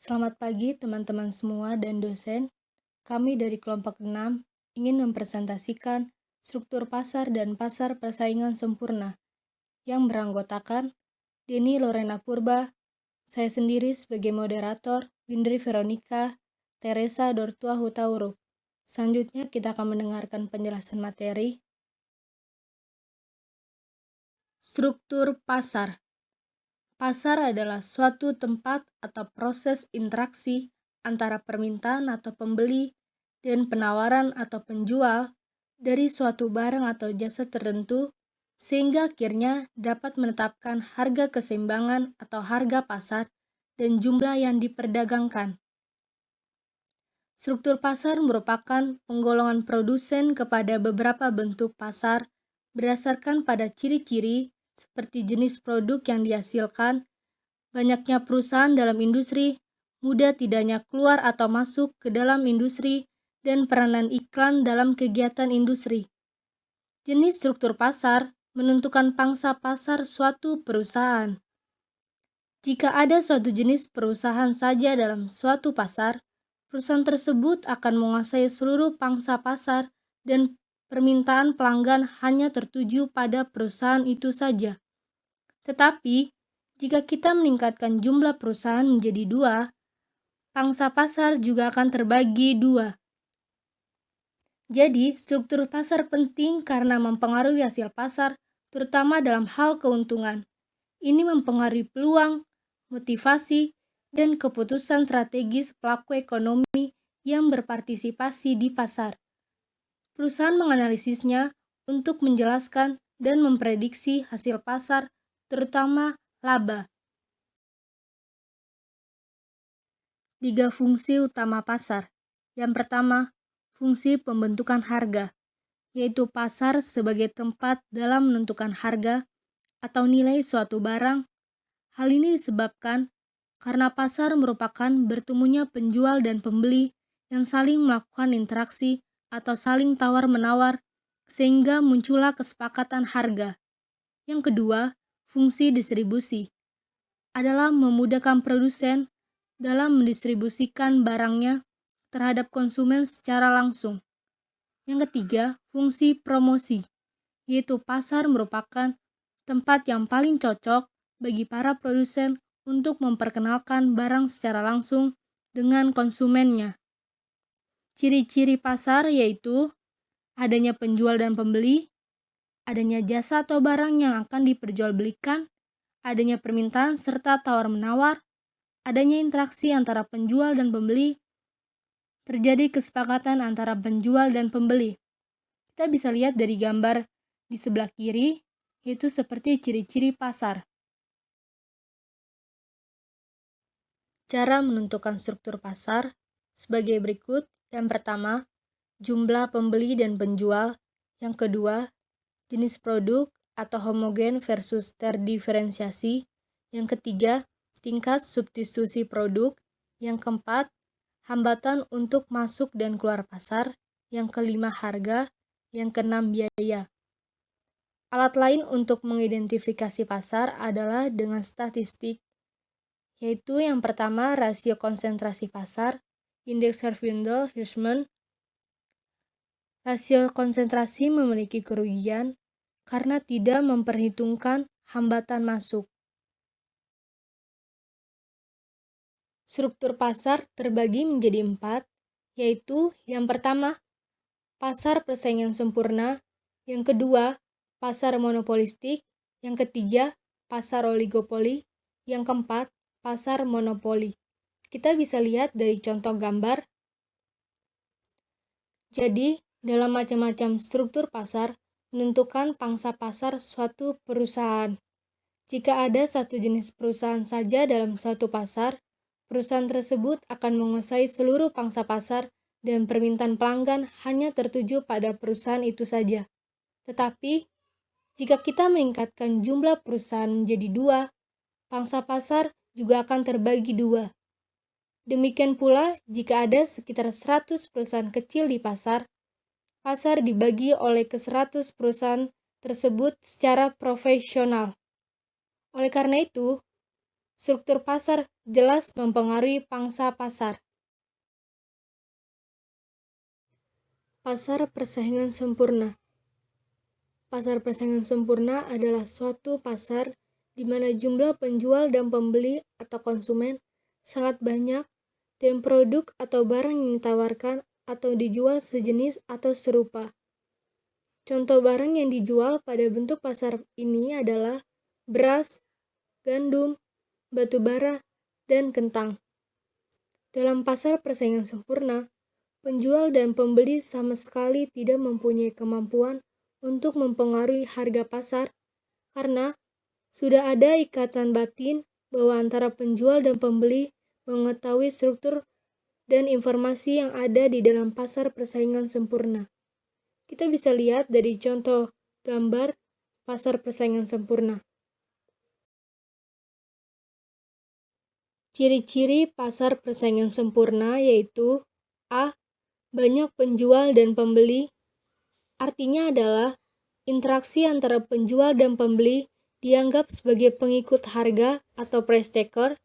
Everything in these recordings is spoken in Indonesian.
Selamat pagi teman-teman semua dan dosen. Kami dari kelompok 6 ingin mempresentasikan struktur pasar dan pasar persaingan sempurna yang beranggotakan Denny Lorena Purba, saya sendiri sebagai moderator, Windri Veronica, Teresa Dortua Hutauruk. Selanjutnya kita akan mendengarkan penjelasan materi. Struktur pasar. Pasar adalah suatu tempat atau proses interaksi antara permintaan atau pembeli dan penawaran atau penjual dari suatu barang atau jasa tertentu, sehingga akhirnya dapat menetapkan harga keseimbangan atau harga pasar dan jumlah yang diperdagangkan. Struktur pasar merupakan penggolongan produsen kepada beberapa bentuk pasar berdasarkan pada ciri-ciri seperti jenis produk yang dihasilkan, banyaknya perusahaan dalam industri, mudah tidaknya keluar atau masuk ke dalam industri, dan peranan iklan dalam kegiatan industri. Jenis struktur pasar menentukan pangsa pasar suatu perusahaan. Jika ada suatu jenis perusahaan saja dalam suatu pasar, perusahaan tersebut akan menguasai seluruh pangsa pasar dan permintaan pelanggan hanya tertuju pada perusahaan itu saja. Tetapi, jika kita meningkatkan jumlah perusahaan menjadi 2, pangsa pasar juga akan terbagi 2. Jadi, struktur pasar penting karena mempengaruhi hasil pasar, terutama dalam hal keuntungan. Ini mempengaruhi peluang, motivasi, dan keputusan strategis pelaku ekonomi yang berpartisipasi di pasar. Perusahaan menganalisisnya untuk menjelaskan dan memprediksi hasil pasar, terutama laba. 3 fungsi utama pasar. Yang pertama, fungsi pembentukan harga, yaitu pasar sebagai tempat dalam menentukan harga atau nilai suatu barang. Hal ini disebabkan karena pasar merupakan bertemunya penjual dan pembeli yang saling melakukan interaksi atau saling tawar-menawar sehingga muncullah kesepakatan harga. Yang kedua, fungsi distribusi adalah memudahkan produsen dalam mendistribusikan barangnya terhadap konsumen secara langsung. Yang ketiga, fungsi promosi, yaitu pasar merupakan tempat yang paling cocok bagi para produsen untuk memperkenalkan barang secara langsung dengan konsumennya. Ciri-ciri pasar yaitu adanya penjual dan pembeli, adanya jasa atau barang yang akan diperjualbelikan, adanya permintaan serta tawar-menawar, adanya interaksi antara penjual dan pembeli, terjadi kesepakatan antara penjual dan pembeli. Kita bisa lihat dari gambar di sebelah kiri, yaitu seperti ciri-ciri pasar. Cara menentukan struktur pasar sebagai berikut. Yang pertama, jumlah pembeli dan penjual. Yang kedua, jenis produk atau homogen versus terdiferensiasi. Yang ketiga, tingkat substitusi produk. Yang keempat, hambatan untuk masuk dan keluar pasar. Yang kelima, harga. Yang keenam, biaya. Alat lain untuk mengidentifikasi pasar adalah dengan statistik, yaitu yang pertama rasio konsentrasi pasar, indeks Herfindahl-Hirschman. Rasio konsentrasi memiliki kerugian karena tidak memperhitungkan hambatan masuk. Struktur pasar terbagi menjadi 4, yaitu yang pertama, pasar persaingan sempurna, yang kedua, pasar monopolistik, yang ketiga, pasar oligopoli, yang keempat, pasar monopoli. Kita bisa lihat dari contoh gambar. Jadi, dalam macam-macam struktur pasar, menentukan pangsa pasar suatu perusahaan. Jika ada satu jenis perusahaan saja dalam suatu pasar, perusahaan tersebut akan menguasai seluruh pangsa pasar dan permintaan pelanggan hanya tertuju pada perusahaan itu saja. Tetapi, jika kita meningkatkan jumlah perusahaan menjadi 2, pangsa pasar juga akan terbagi 2. Demikian pula, jika ada sekitar 100 perusahaan kecil di pasar, pasar dibagi oleh ke-100 perusahaan tersebut secara profesional. Oleh karena itu, Struktur pasar jelas mempengaruhi pangsa pasar. Pasar persaingan sempurna. Pasar persaingan sempurna adalah suatu pasar di mana jumlah penjual dan pembeli atau konsumen sangat banyak dan produk atau barang yang ditawarkan atau dijual sejenis atau serupa. Contoh barang yang dijual pada bentuk pasar ini adalah beras, gandum, batu bara, dan kentang. Dalam pasar persaingan sempurna, penjual dan pembeli sama sekali tidak mempunyai kemampuan untuk mempengaruhi harga pasar karena sudah ada ikatan batin bahwa antara penjual dan pembeli mengetahui struktur dan informasi yang ada di dalam pasar persaingan sempurna. Kita bisa lihat dari contoh gambar pasar persaingan sempurna. Ciri-ciri pasar persaingan sempurna yaitu A. Banyak penjual dan pembeli. Artinya adalah interaksi antara penjual dan pembeli dianggap sebagai pengikut harga atau price taker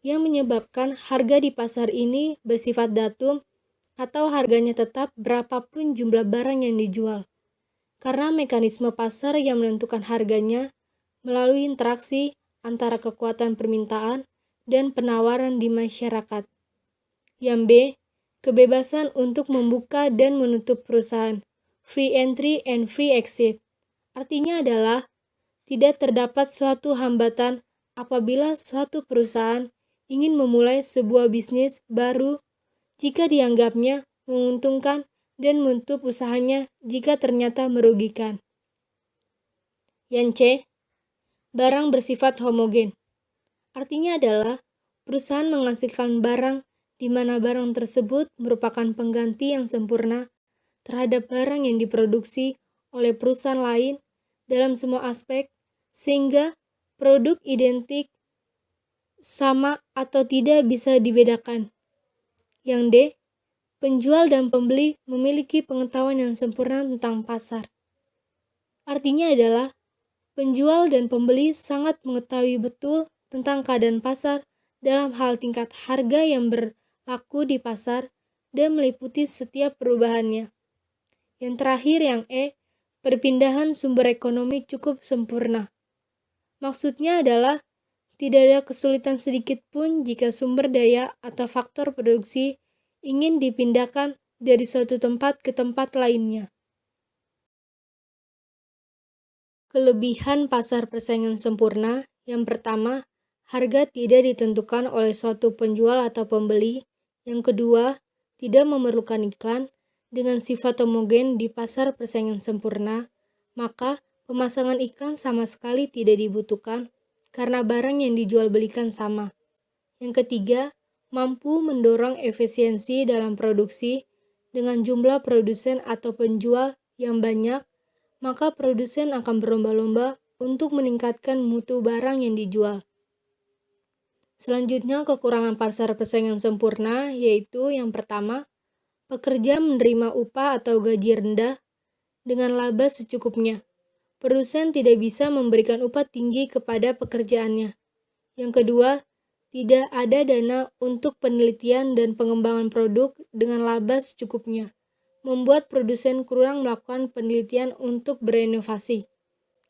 yang menyebabkan harga di pasar ini bersifat datum atau harganya tetap berapapun jumlah barang yang dijual. Karena mekanisme pasar yang menentukan harganya melalui interaksi antara kekuatan permintaan dan penawaran di masyarakat. Yang B. Kebebasan untuk membuka dan menutup perusahaan, free entry and free exit. Artinya adalah tidak terdapat suatu hambatan apabila suatu perusahaan ingin memulai sebuah bisnis baru jika dianggapnya menguntungkan dan menutup usahanya jika ternyata merugikan. Yang C. Barang bersifat homogen. Artinya adalah perusahaan menghasilkan barang di mana barang tersebut merupakan pengganti yang sempurna terhadap barang yang diproduksi oleh perusahaan lain dalam semua aspek, sehingga produk identik, sama atau tidak bisa dibedakan. Yang D. Penjual dan pembeli memiliki pengetahuan yang sempurna tentang pasar. Artinya adalah penjual dan pembeli sangat mengetahui betul tentang keadaan pasar dalam hal tingkat harga yang berlaku di pasar dan meliputi setiap perubahannya. Yang terakhir yang E, perpindahan sumber ekonomi cukup sempurna. Maksudnya adalah tidak ada kesulitan sedikit pun jika sumber daya atau faktor produksi ingin dipindahkan dari suatu tempat ke tempat lainnya. Kelebihan pasar persaingan sempurna, yang pertama, harga tidak ditentukan oleh suatu penjual atau pembeli. Yang kedua, tidak memerlukan iklan. Dengan sifat homogen di pasar persaingan sempurna, maka pemasangan iklan sama sekali tidak dibutuhkan karena barang yang dijual belikan sama. Yang ketiga, mampu mendorong efisiensi dalam produksi dengan jumlah produsen atau penjual yang banyak, maka produsen akan berlomba-lomba untuk meningkatkan mutu barang yang dijual. Selanjutnya, kekurangan pasar persaingan sempurna yaitu yang pertama, pekerja menerima upah atau gaji rendah dengan laba secukupnya. Produsen tidak bisa memberikan upah tinggi kepada pekerjaannya. Yang kedua, tidak ada dana untuk penelitian dan pengembangan produk dengan laba secukupnya, membuat produsen kurang melakukan penelitian untuk berinovasi.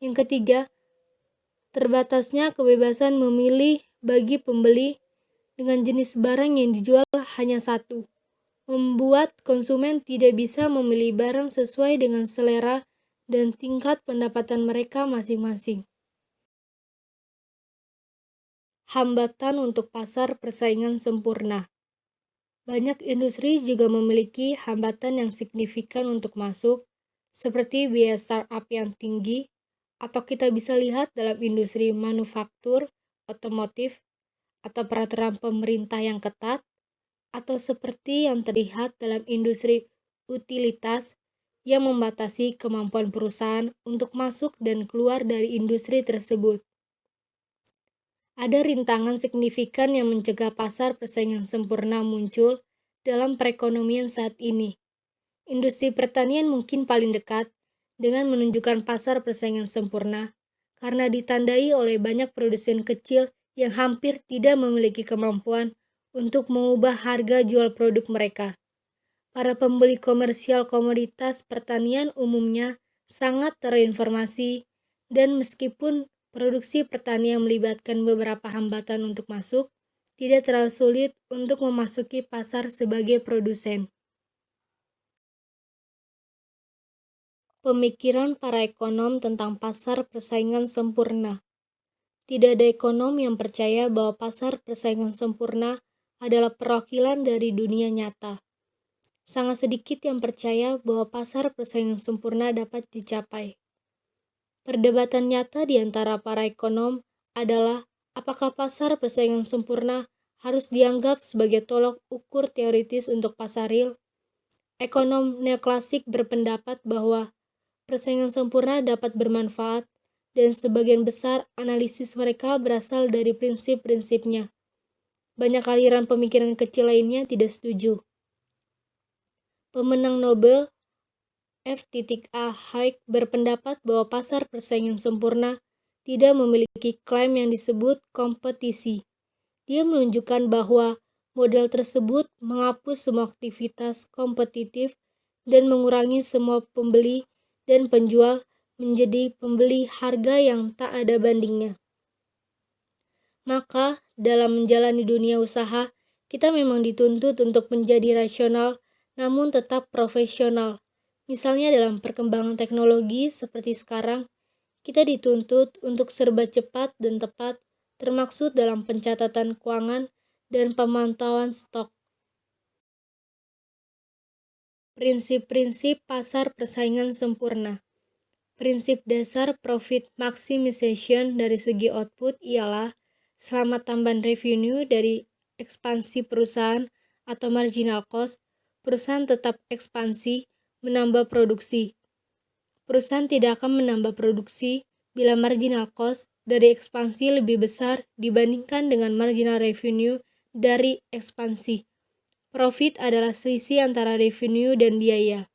Yang ketiga, terbatasnya kebebasan memilih bagi pembeli dengan jenis barang yang dijual hanya satu, membuat konsumen tidak bisa memilih barang sesuai dengan selera dan tingkat pendapatan mereka masing-masing. Hambatan untuk pasar persaingan sempurna. Banyak industri juga memiliki hambatan yang signifikan untuk masuk, seperti biaya startup yang tinggi, atau kita bisa lihat dalam industri manufaktur, otomotif, atau peraturan pemerintah yang ketat, atau seperti yang terlihat dalam industri utilitas yang membatasi kemampuan perusahaan untuk masuk dan keluar dari industri tersebut. Ada rintangan signifikan yang mencegah pasar persaingan sempurna muncul dalam perekonomian saat ini. Industri pertanian mungkin paling dekat dengan menunjukkan pasar persaingan sempurna karena ditandai oleh banyak produsen kecil yang hampir tidak memiliki kemampuan untuk mengubah harga jual produk mereka. Para pembeli komersial komoditas pertanian umumnya sangat terinformasi, dan meskipun produksi pertanian melibatkan beberapa hambatan untuk masuk, tidak terlalu sulit untuk memasuki pasar sebagai produsen. Pemikiran para ekonom tentang pasar persaingan sempurna. Tidak ada ekonom yang percaya bahwa pasar persaingan sempurna adalah perwakilan dari dunia nyata. Sangat sedikit yang percaya bahwa pasar persaingan sempurna dapat dicapai. Perdebatan nyata di antara para ekonom adalah apakah pasar persaingan sempurna harus dianggap sebagai tolok ukur teoritis untuk pasar real. Ekonom neoklasik berpendapat bahwa persaingan sempurna dapat bermanfaat, dan sebagian besar analisis mereka berasal dari prinsip-prinsipnya. Banyak aliran pemikiran kecil lainnya tidak setuju. Pemenang Nobel F.A. Hayek berpendapat bahwa pasar persaingan sempurna tidak memiliki klaim yang disebut kompetisi. Dia menunjukkan bahwa model tersebut menghapus semua aktivitas kompetitif dan mengurangi semua pembeli dan penjual menjadi pembeli harga yang tak ada bandingnya. Maka, dalam menjalani dunia usaha, kita memang dituntut untuk menjadi rasional namun tetap profesional. Misalnya dalam perkembangan teknologi seperti sekarang, kita dituntut untuk serba cepat dan tepat, termaksud dalam pencatatan keuangan dan pemantauan stok. Prinsip-prinsip pasar persaingan sempurna. Prinsip dasar profit maximization dari segi output ialah selama tambahan revenue dari ekspansi perusahaan atau marginal cost, perusahaan tetap ekspansi menambah produksi. Perusahaan tidak akan menambah produksi bila marginal cost dari ekspansi lebih besar dibandingkan dengan marginal revenue dari ekspansi. Profit adalah selisih antara revenue dan biaya.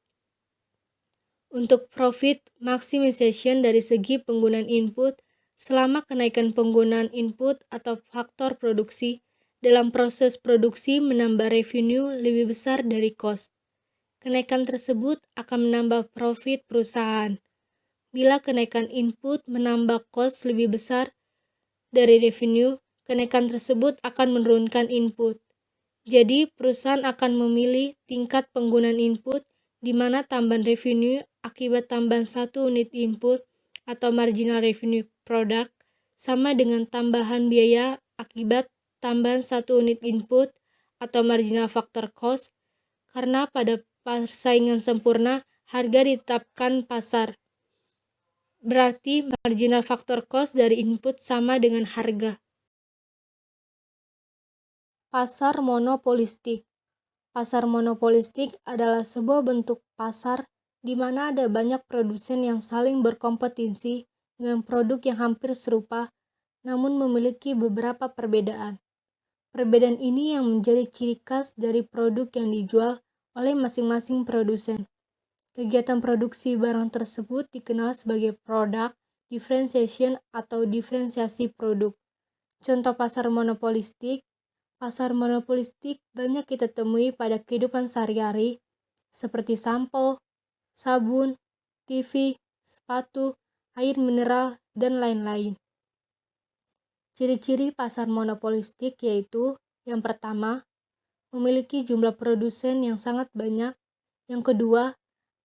Untuk profit maximization dari segi penggunaan input, selama kenaikan penggunaan input atau faktor produksi dalam proses produksi menambah revenue lebih besar dari cost, kenaikan tersebut akan menambah profit perusahaan. Bila kenaikan input menambah cost lebih besar dari revenue, kenaikan tersebut akan menurunkan input. Jadi, perusahaan akan memilih tingkat penggunaan input di mana tambahan revenue akibat tambahan satu unit input atau marginal revenue product sama dengan tambahan biaya akibat tambahan satu unit input atau marginal factor cost, karena pada persaingan sempurna harga ditetapkan pasar. Berarti marginal factor cost dari input sama dengan harga. Pasar monopolistik. Pasar monopolistik adalah sebuah bentuk pasar di mana ada banyak produsen yang saling berkompetisi dengan produk yang hampir serupa, namun memiliki beberapa perbedaan. Perbedaan ini yang menjadi ciri khas dari produk yang dijual oleh masing-masing produsen. Kegiatan produksi barang tersebut dikenal sebagai product differentiation atau diferensiasi produk. Contoh pasar monopolistik. Pasar monopolistik banyak kita temui pada kehidupan sehari-hari, seperti sampo, sabun, TV, sepatu, air mineral, dan lain-lain. Ciri-ciri pasar monopolistik yaitu, yang pertama, memiliki jumlah produsen yang sangat banyak. Yang kedua,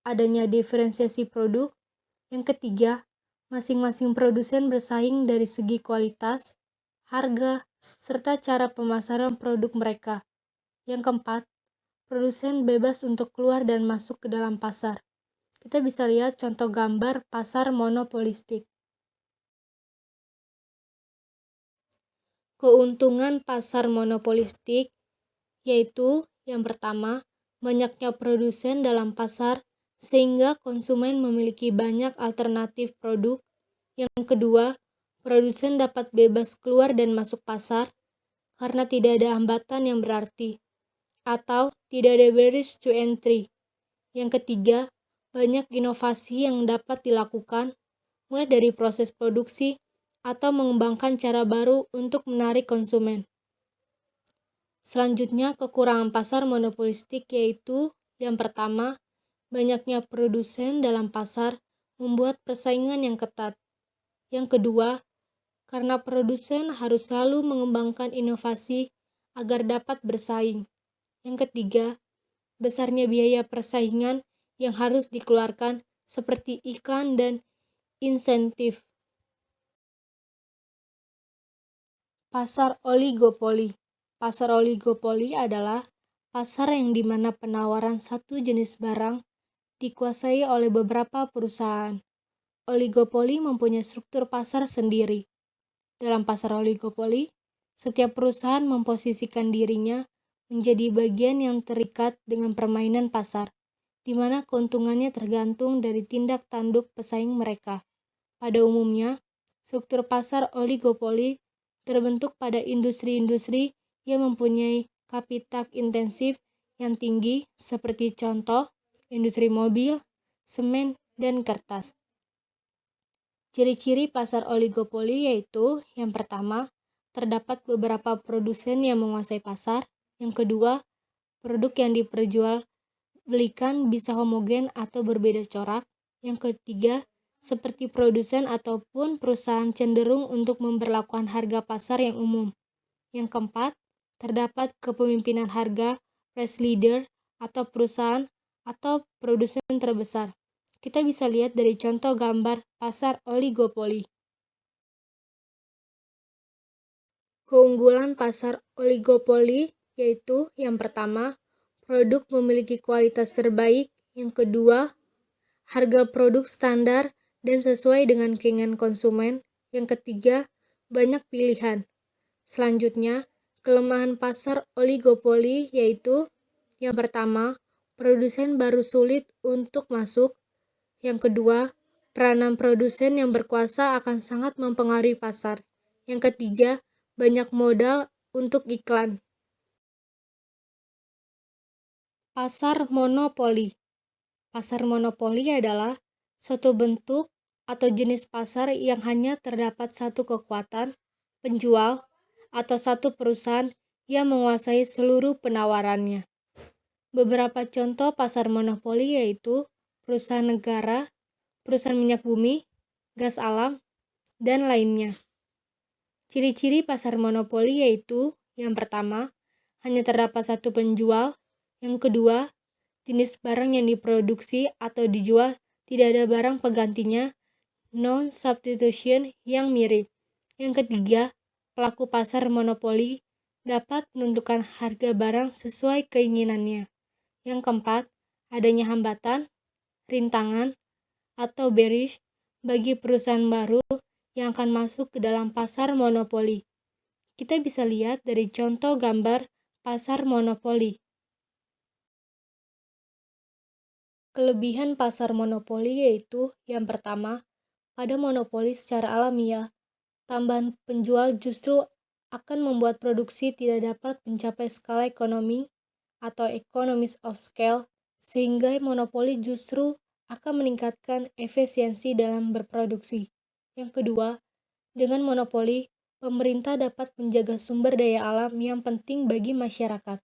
adanya diferensiasi produk. Yang ketiga, masing-masing produsen bersaing dari segi kualitas, harga, serta cara pemasaran produk mereka. Yang keempat, produsen bebas untuk keluar dan masuk ke dalam pasar. Kita bisa lihat contoh gambar pasar monopolistik. Keuntungan pasar monopolistik yaitu yang pertama, banyaknya produsen dalam pasar sehingga konsumen memiliki banyak alternatif produk. Yang kedua, produsen dapat bebas keluar dan masuk pasar karena tidak ada hambatan yang berarti atau tidak ada barriers to entry. Yang ketiga, banyak inovasi yang dapat dilakukan mulai dari proses produksi, atau mengembangkan cara baru untuk menarik konsumen. Selanjutnya, kekurangan pasar monopolistik yaitu yang pertama, banyaknya produsen dalam pasar membuat persaingan yang ketat. Yang kedua, karena produsen harus selalu mengembangkan inovasi agar dapat bersaing. Yang ketiga, besarnya biaya persaingan yang harus dikeluarkan seperti iklan dan insentif. Pasar oligopoli. Pasar oligopoli adalah pasar yang dimana penawaran satu jenis barang dikuasai oleh beberapa perusahaan. Oligopoli mempunyai struktur pasar sendiri. Dalam pasar oligopoli, setiap perusahaan memposisikan dirinya menjadi bagian yang terikat dengan permainan pasar, di mana keuntungannya tergantung dari tindak tanduk pesaing mereka. Pada umumnya, struktur pasar oligopoli terbentuk pada industri-industri yang mempunyai kapital intensif yang tinggi seperti contoh industri mobil, semen, dan kertas. Ciri-ciri pasar oligopoli yaitu yang pertama, terdapat beberapa produsen yang menguasai pasar. Yang kedua, produk yang diperjualbelikan bisa homogen atau berbeda corak. Yang ketiga, seperti produsen ataupun perusahaan cenderung untuk memberlakukan harga pasar yang umum. Yang keempat, terdapat kepemimpinan harga, price leader, atau perusahaan atau produsen terbesar. Kita bisa lihat dari contoh gambar pasar oligopoli. Keunggulan pasar oligopoli yaitu yang pertama, produk memiliki kualitas terbaik. Yang kedua, harga produk standar dan sesuai dengan keinginan konsumen. Yang ketiga, banyak pilihan. Selanjutnya, kelemahan pasar oligopoli yaitu yang pertama, produsen baru sulit untuk masuk. Yang kedua, peranan produsen yang berkuasa akan sangat mempengaruhi pasar. Yang ketiga, banyak modal untuk iklan. Pasar monopoli. Pasar monopoli adalah suatu bentuk atau jenis pasar yang hanya terdapat satu kekuatan, penjual, atau satu perusahaan yang menguasai seluruh penawarannya. Beberapa contoh pasar monopoli yaitu perusahaan negara, perusahaan minyak bumi, gas alam, dan lainnya. Ciri-ciri pasar monopoli yaitu yang pertama, hanya terdapat satu penjual. Yang kedua, jenis barang yang diproduksi atau dijual tidak ada barang penggantinya, non-substitution yang mirip. Yang ketiga, pelaku pasar monopoli dapat menentukan harga barang sesuai keinginannya. Yang keempat, adanya hambatan, rintangan, atau barriers bagi perusahaan baru yang akan masuk ke dalam pasar monopoli. Kita bisa lihat dari contoh gambar pasar monopoli. Kelebihan pasar monopoli yaitu yang pertama, pada monopoli secara alamiah, tambahan penjual justru akan membuat produksi tidak dapat mencapai skala ekonomi atau economies of scale, sehingga monopoli justru akan meningkatkan efisiensi dalam berproduksi. Yang kedua, dengan monopoli, pemerintah dapat menjaga sumber daya alam yang penting bagi masyarakat.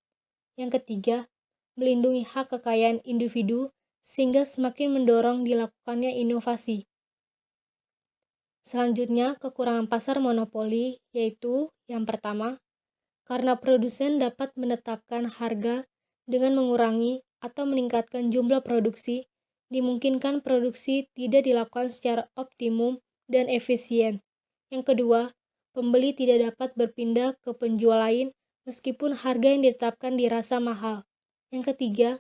Yang ketiga, melindungi hak kekayaan individu sehingga semakin mendorong dilakukannya inovasi. Selanjutnya, kekurangan pasar monopoli yaitu yang pertama, karena produsen dapat menetapkan harga dengan mengurangi atau meningkatkan jumlah produksi, dimungkinkan produksi tidak dilakukan secara optimum dan efisien. Yang kedua, pembeli tidak dapat berpindah ke penjual lain meskipun harga yang ditetapkan dirasa mahal. Yang ketiga,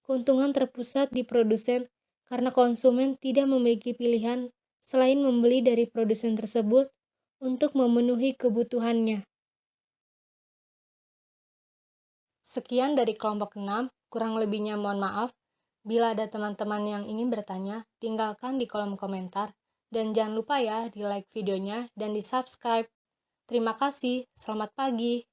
keuntungan terpusat di produsen karena konsumen tidak memiliki pilihan selain membeli dari produsen tersebut untuk memenuhi kebutuhannya. Sekian dari kelompok 6, kurang lebihnya mohon maaf. Bila ada teman-teman yang ingin bertanya, tinggalkan di kolom komentar. Dan jangan lupa ya di like videonya dan di subscribe. Terima kasih, selamat pagi.